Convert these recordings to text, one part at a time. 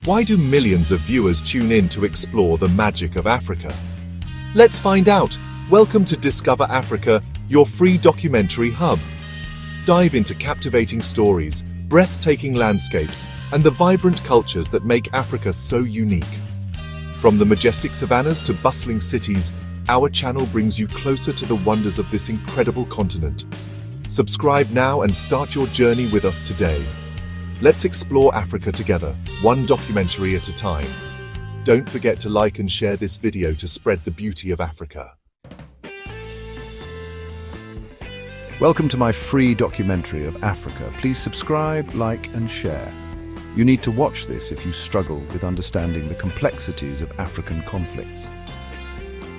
Why do millions of viewers tune in to explore the magic of Africa? Let's find out. Welcome to Discover Africa, your free documentary hub. Dive into captivating stories, breathtaking landscapes, and the vibrant cultures that make Africa so unique. From the majestic savannas to bustling cities, our channel brings you closer to the wonders of this incredible continent. Subscribe now and start your journey with us today. Let's explore Africa together, one documentary at a time. Don't forget to like and share this video to spread the beauty of Africa. Welcome to my free documentary of Africa. Please subscribe, like and share. You need to watch this if you struggle with understanding the complexities of African conflicts.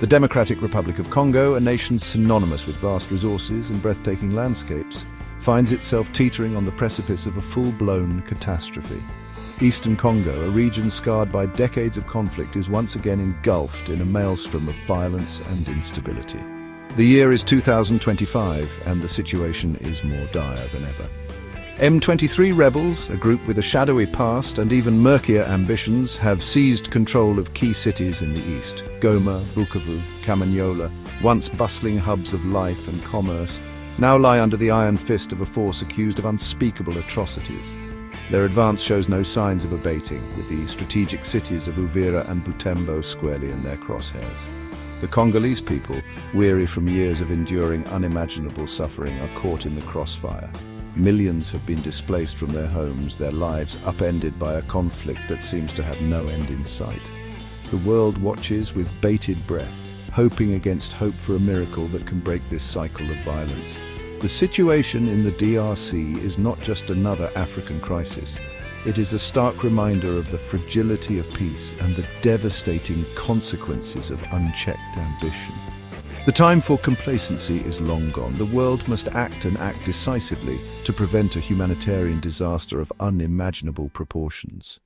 The Democratic Republic of Congo, a nation synonymous with vast resources and breathtaking landscapes, finds itself teetering on the precipice of a full-blown catastrophe. Eastern Congo, a region scarred by decades of conflict, is once again engulfed in a maelstrom of violence and instability. The year is 2025, and the situation is more dire than ever. M23 rebels, a group with a shadowy past and even murkier ambitions, have seized control of key cities in the east. Goma, Bukavu, Kamanyola, once bustling hubs of life and commerce, now lie under the iron fist of a force accused of unspeakable atrocities. Their advance shows no signs of abating, with the strategic cities of Uvira and Butembo squarely in their crosshairs. The Congolese people, weary from years of enduring unimaginable suffering, are caught in the crossfire. Millions have been displaced from their homes, their lives upended by a conflict that seems to have no end in sight. The world watches with bated breath, hoping against hope for a miracle that can break this cycle of violence. The situation in the DRC is not just another African crisis. It is a stark reminder of the fragility of peace and the devastating consequences of unchecked ambition. The time for complacency is long gone. The world must act and act decisively to prevent a humanitarian disaster of unimaginable proportions.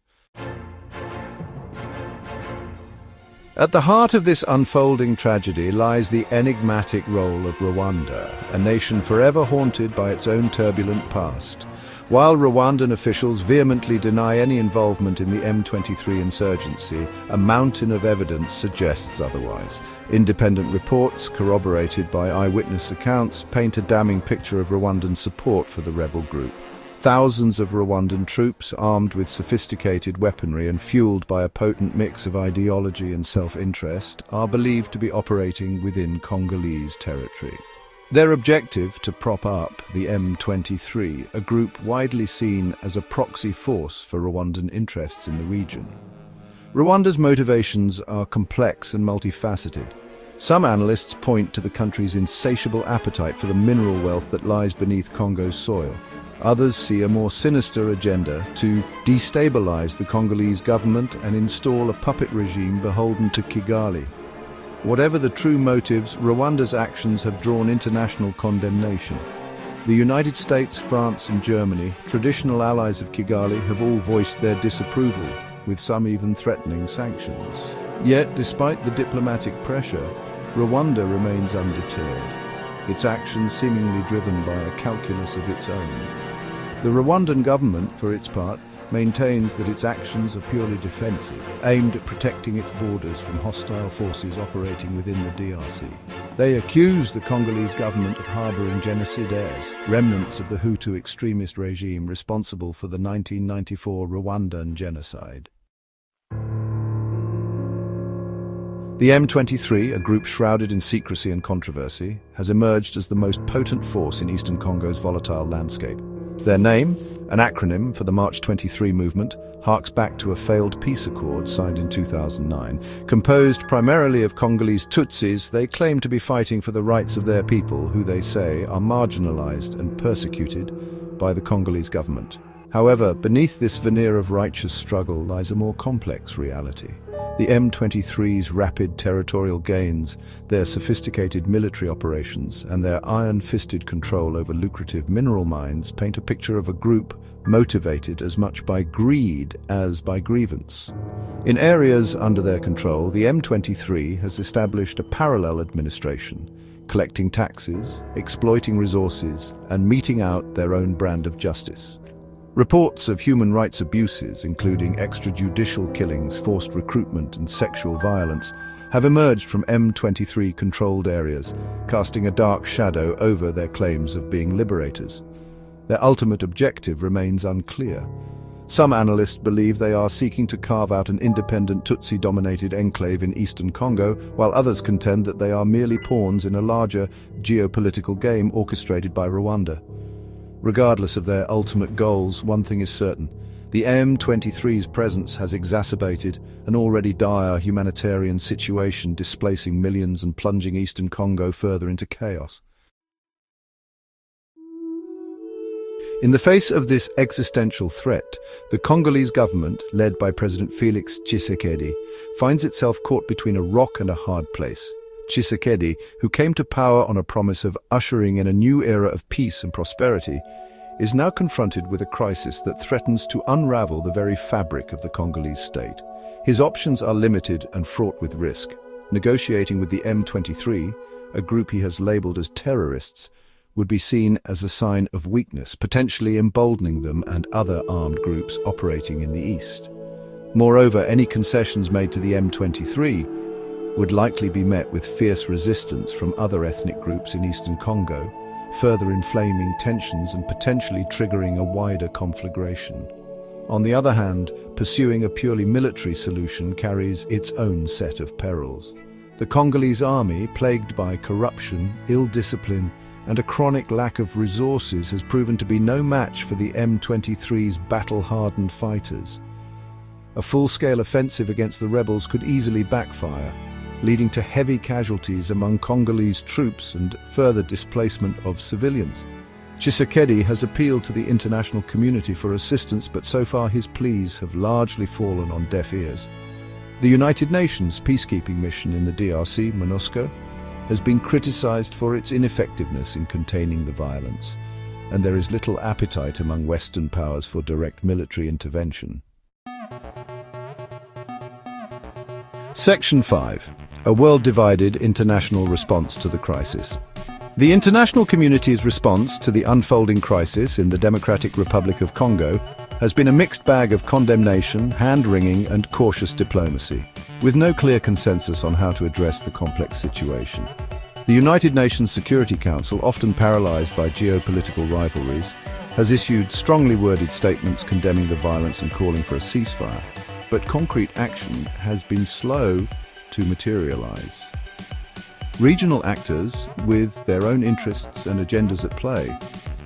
At the heart of this unfolding tragedy lies the enigmatic role of Rwanda, a nation forever haunted by its own turbulent past. While Rwandan officials vehemently deny any involvement in the M23 insurgency, a mountain of evidence suggests otherwise. Independent reports, corroborated by eyewitness accounts, paint a damning picture of Rwandan support for the rebel group. Thousands of Rwandan troops, armed with sophisticated weaponry and fueled by a potent mix of ideology and self-interest, are believed to be operating within Congolese territory. Their objective: to prop up the M23, a group widely seen as a proxy force for Rwandan interests in the region. Rwanda's motivations are complex and multifaceted. Some analysts point to the country's insatiable appetite for the mineral wealth that lies beneath Congo's soil. Others see a more sinister agenda to destabilize the Congolese government and install a puppet regime beholden to Kigali. Whatever the true motives, Rwanda's actions have drawn international condemnation. The United States, France and Germany, traditional allies of Kigali, have all voiced their disapproval, with some even threatening sanctions. Yet, despite the diplomatic pressure, Rwanda remains undeterred, its actions seemingly driven by a calculus of its own. The Rwandan government, for its part, maintains that its actions are purely defensive, aimed at protecting its borders from hostile forces operating within the DRC. They accuse the Congolese government of harboring genocidaires, remnants of the Hutu extremist regime responsible for the 1994 Rwandan Genocide. The M23, a group shrouded in secrecy and controversy, has emerged as the most potent force in Eastern Congo's volatile landscape. Their name, an acronym for the March 23 movement, harks back to a failed peace accord signed in 2009. Composed primarily of Congolese Tutsis, they claim to be fighting for the rights of their people, who they say are marginalized and persecuted by the Congolese government. However, beneath this veneer of righteous struggle lies a more complex reality. The M23's rapid territorial gains, their sophisticated military operations, and their iron-fisted control over lucrative mineral mines paint a picture of a group motivated as much by greed as by grievance. In areas under their control, the M23 has established a parallel administration, collecting taxes, exploiting resources, and meting out their own brand of justice. Reports of human rights abuses, including extrajudicial killings, forced recruitment, and sexual violence, have emerged from M23-controlled areas, casting a dark shadow over their claims of being liberators. Their ultimate objective remains unclear. Some analysts believe they are seeking to carve out an independent Tutsi-dominated enclave in eastern Congo, while others contend that they are merely pawns in a larger geopolitical game orchestrated by Rwanda. Regardless of their ultimate goals, one thing is certain: the M23's presence has exacerbated an already dire humanitarian situation, displacing millions and plunging eastern Congo further into chaos. In the face of this existential threat, the Congolese government, led by President Felix Tshisekedi, finds itself caught between a rock and a hard place. Tshisekedi, who came to power on a promise of ushering in a new era of peace and prosperity, is now confronted with a crisis that threatens to unravel the very fabric of the Congolese state. His options are limited and fraught with risk. Negotiating with the M23, a group he has labeled as terrorists, would be seen as a sign of weakness, potentially emboldening them and other armed groups operating in the east. Moreover, any concessions made to the M23 would likely be met with fierce resistance from other ethnic groups in eastern Congo, further inflaming tensions and potentially triggering a wider conflagration. On the other hand, pursuing a purely military solution carries its own set of perils. The Congolese army, plagued by corruption, ill discipline, and a chronic lack of resources, has proven to be no match for the M23's battle-hardened fighters. A full-scale offensive against the rebels could easily backfire, leading to heavy casualties among Congolese troops and further displacement of civilians. Tshisekedi has appealed to the international community for assistance, but so far his pleas have largely fallen on deaf ears. The United Nations peacekeeping mission in the DRC, MONUSCO, has been criticized for its ineffectiveness in containing the violence, and there is little appetite among Western powers for direct military intervention. Section 5. A world-divided international response to the crisis. The international community's response to the unfolding crisis in the Democratic Republic of Congo has been a mixed bag of condemnation, hand-wringing, and cautious diplomacy, with no clear consensus on how to address the complex situation. The United Nations Security Council, often paralyzed by geopolitical rivalries, has issued strongly worded statements condemning the violence and calling for a ceasefire, but concrete action has been slow to materialize. Regional actors, with their own interests and agendas at play,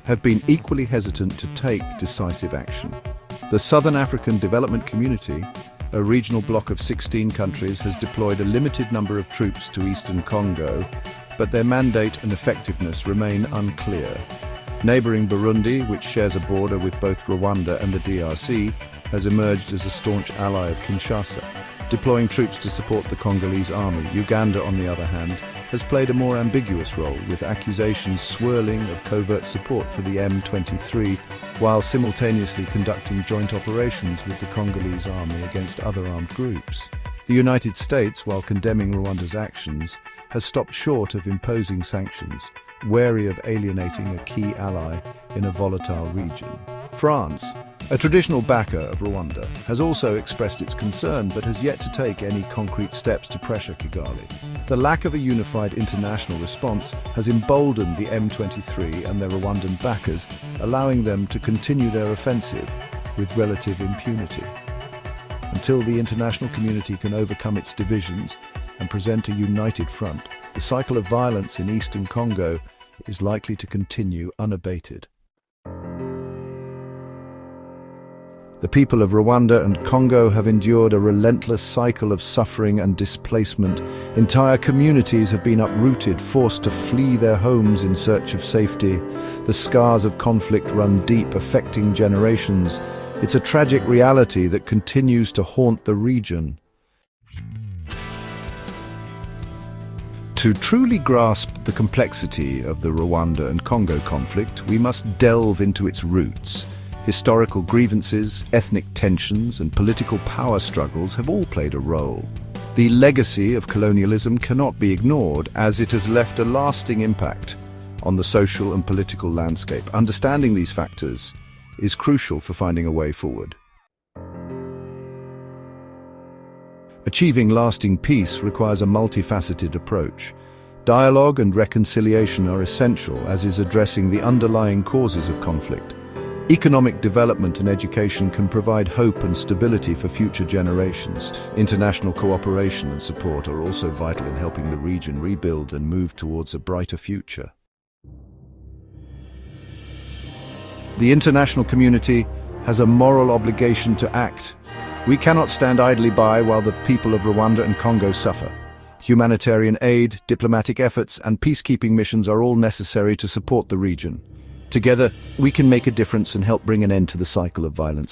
have been equally hesitant to take decisive action. The Southern African Development Community, a regional bloc of 16 countries, has deployed a limited number of troops to eastern Congo, but their mandate and effectiveness remain unclear. Neighboring Burundi, which shares a border with both Rwanda and the DRC, has emerged as a staunch ally of Kinshasa, deploying troops to support the Congolese army. Uganda, on the other hand, has played a more ambiguous role, with accusations swirling of covert support for the M23, while simultaneously conducting joint operations with the Congolese army against other armed groups. The United States, while condemning Rwanda's actions, has stopped short of imposing sanctions, wary of alienating a key ally in a volatile region. France, a traditional backer of Rwanda, has also expressed its concern but has yet to take any concrete steps to pressure Kigali. The lack of a unified international response has emboldened the M23 and their Rwandan backers, allowing them to continue their offensive with relative impunity. Until the international community can overcome its divisions and present a united front, the cycle of violence in eastern Congo is likely to continue unabated. The people of Rwanda and Congo have endured a relentless cycle of suffering and displacement. Entire communities have been uprooted, forced to flee their homes in search of safety. The scars of conflict run deep, affecting generations. It's a tragic reality that continues to haunt the region. To truly grasp the complexity of the Rwanda and Congo conflict, we must delve into its roots. Historical grievances, ethnic tensions, and political power struggles have all played a role. The legacy of colonialism cannot be ignored, as it has left a lasting impact on the social and political landscape. Understanding these factors is crucial for finding a way forward. Achieving lasting peace requires a multifaceted approach. Dialogue and reconciliation are essential, as is addressing the underlying causes of conflict. Economic development and education can provide hope and stability for future generations. International cooperation and support are also vital in helping the region rebuild and move towards a brighter future. The international community has a moral obligation to act. We cannot stand idly by while the people of Rwanda and Congo suffer. Humanitarian aid, diplomatic efforts, and peacekeeping missions are all necessary to support the region. Together, we can make a difference and help bring an end to the cycle of violence.